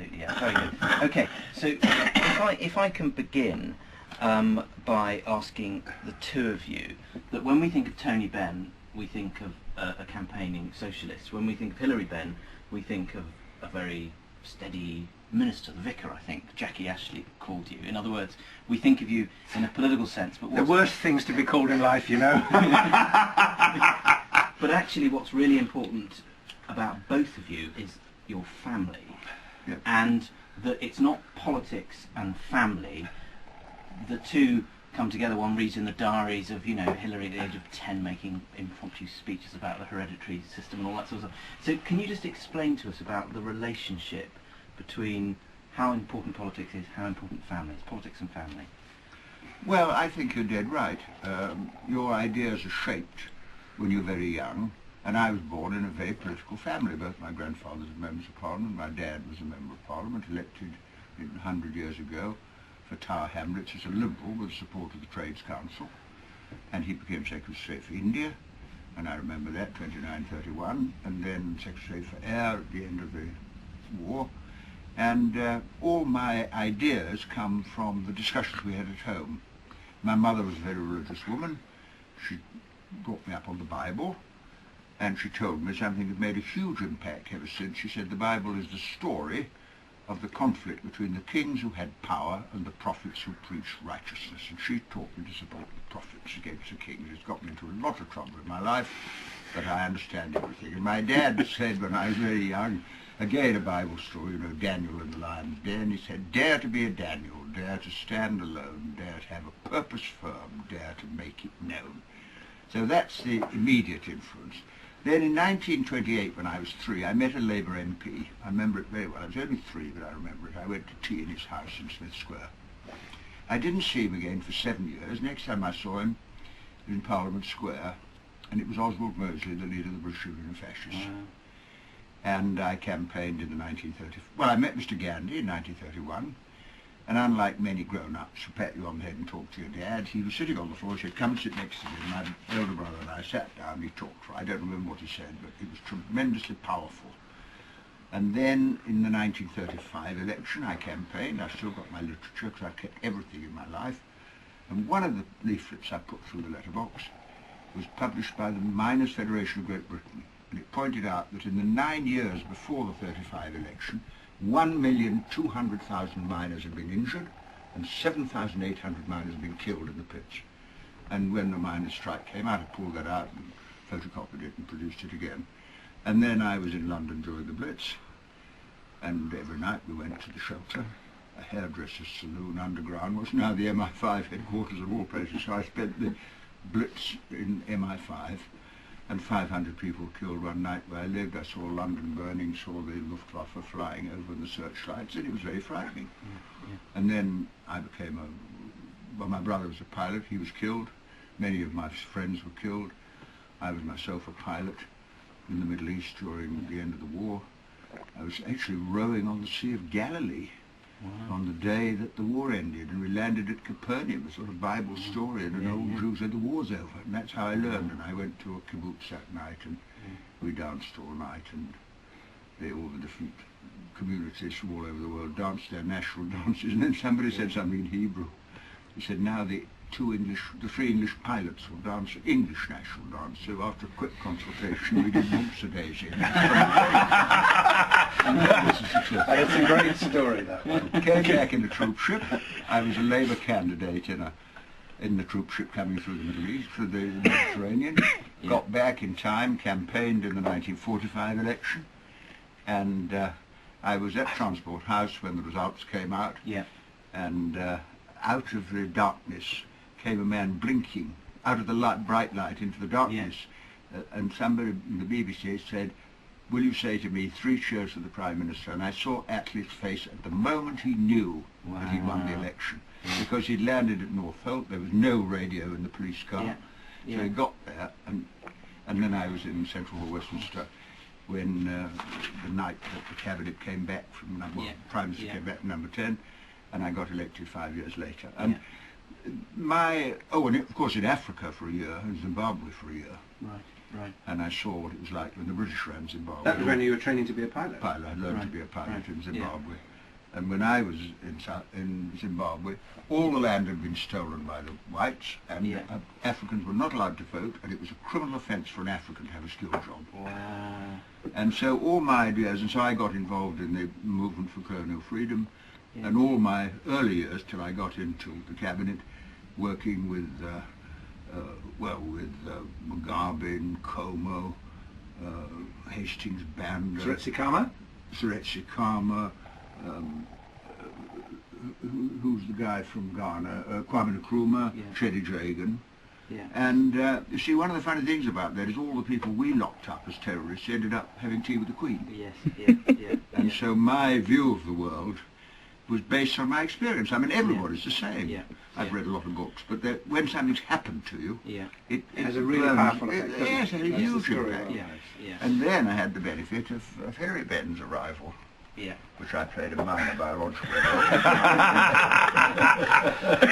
absolutely, yeah. Very good. Okay, so if I can begin by asking the two of you that when we think of Tony Benn, we think of a campaigning socialist. When we think of Hilary Benn, we think of a very steady minister, the vicar, I think Jackie Ashley called you. In other words, we think of you in a political sense. But the worst things to be called in life, you know. But actually what's really important about both of you is your family. Yep. And that it's not politics and family. The two come together. One reads in the diaries of, you know, Hilary at the age of 10 making impromptu speeches about the hereditary system and all that sort of stuff. So can you just explain to us about the relationship between how important politics is, how important family is, politics and family? Well, I think you're dead right. Your ideas are shaped when you're very young, and I was born in a very political family. Both my grandfathers were members of Parliament. My dad was a member of Parliament, elected 100 years ago for Tower Hamlets as a Liberal with the support of the Trades Council, and he became Secretary of State for India, and I remember that, 29-31, and then Secretary for Air at the end of the war. And all my ideas come from the discussions we had at home. My mother was a very religious woman. She brought me up on the Bible, and she told me something that made a huge impact ever since. She said the Bible is the story of the conflict between the kings who had power and the prophets who preached righteousness. And she taught me to support the prophets against the kings. It's got me into a lot of trouble in my life, but I understand everything. And my dad said when I was very young, again a Bible story, you know, Daniel and the lion's den, he said, dare to be a Daniel, dare to stand alone, dare to have a purpose firm, dare to make it known. So that's the immediate influence. Then in 1928, when I was 3, I met a Labour MP. I remember it very well. I was only 3, but I remember it. I went to tea in his house in Smith Square. I didn't see him again for 7 years. Next time I saw him in Parliament Square, and it was Oswald Mosley, the leader of the British Union Fascists. And I campaigned in the 1930s. Well, I met Mr. Gandhi in 1931, and unlike many grown-ups who pat you on the head and talk to your dad, he was sitting on the floor. He said, come and sit next to me. And my elder brother and I sat down. He talked for, I don't remember what he said, but it was tremendously powerful. And then in the 1935 election, I campaigned. I still got my literature because I've kept everything in my life. And one of the leaflets I put through the letterbox was published by the Miners' Federation of Great Britain. And it pointed out that in the 9 years before the 35 election, 1,200,000 miners had been injured and 7,800 miners had been killed in the pits. And when the miners' strike came out, I pulled that out and photocopied it and produced it again. And then I was in London during the Blitz, and every night we went to the Shelter, a hairdresser's saloon underground, was now the MI5 headquarters of all places. So I spent the Blitz in MI5, and 500 people killed one night where I lived. I saw London burning, saw the Luftwaffe flying over the searchlights, and it was very frightening. And then I became well, my brother was a pilot. He was killed. Many of my friends were killed. I was myself a pilot in the Middle East during the end of the war. I was actually rowing on the Sea of Galilee on the day that the war ended, and we landed at Capernaum, a sort of Bible story, and an old Jew said the war's over, and that's how I learned. And I went to a kibbutz that night, and we danced all night, and all the different communities from all over the world danced their national dances, and then somebody said something in Hebrew. He said, now the 3 English pilots will dance an English national dance. So after a quick consultation, we did Whoops a Daisy. It's a great story, that one. Came back in the troop ship. I was a Labour candidate in the troop ship coming through the Middle East, through the Mediterranean. Got back in time, campaigned in the 1945 election, and I was at Transport House when the results came out. And out of the darkness came a man blinking out of the bright light into the darkness, and somebody in the BBC said, will you say to me 3 cheers for the Prime Minister? And I saw Attlee's face at the moment he knew that he'd won the election, because he'd landed at Northolt. There was no radio in the police car, so he got there, and then I was in Central Hall, Westminster, when the night that the Cabinet came back from Prime Minister came back from number 10, and I got elected 5 years later. And and of course in Africa for a year, in Zimbabwe for a year. Right. and I saw what it was like when the British ran Zimbabwe. That was when you were training to be a pilot. I learned to Right. be a pilot Right. in Yeah. Zimbabwe. And when I was in Zimbabwe, all the land had been stolen by the whites, and Yeah. Africans were not allowed to vote, and it was a criminal offence for an African to have a skilled job. Wow. And so all my ideas, and so I got involved in the movement for colonial freedom, Yeah. and all my early years till I got into the cabinet, working with Mugabe, Nkomo, Hastings Banda, Seretse Khama, who's the guy from Ghana, Kwame Nkrumah, Yeah. Chedi Jagan. Yeah. And you see, one of the funny things about that is all the people we locked up as terrorists ended up having tea with the Queen. Yes. Yeah. Yeah. And yeah. so my view of the world was based on my experience. I mean, everybody's the same. Yeah. I've Yeah. read a lot of books, but when something's happened to you, Yeah. it has a really burns- powerful effect, doesn't Yes, it? it has a That's the huge story of impact. our Yeah. lives. Yeah. And then I had the benefit of Hilary Benn's arrival, Yeah. which I played a minor biological role.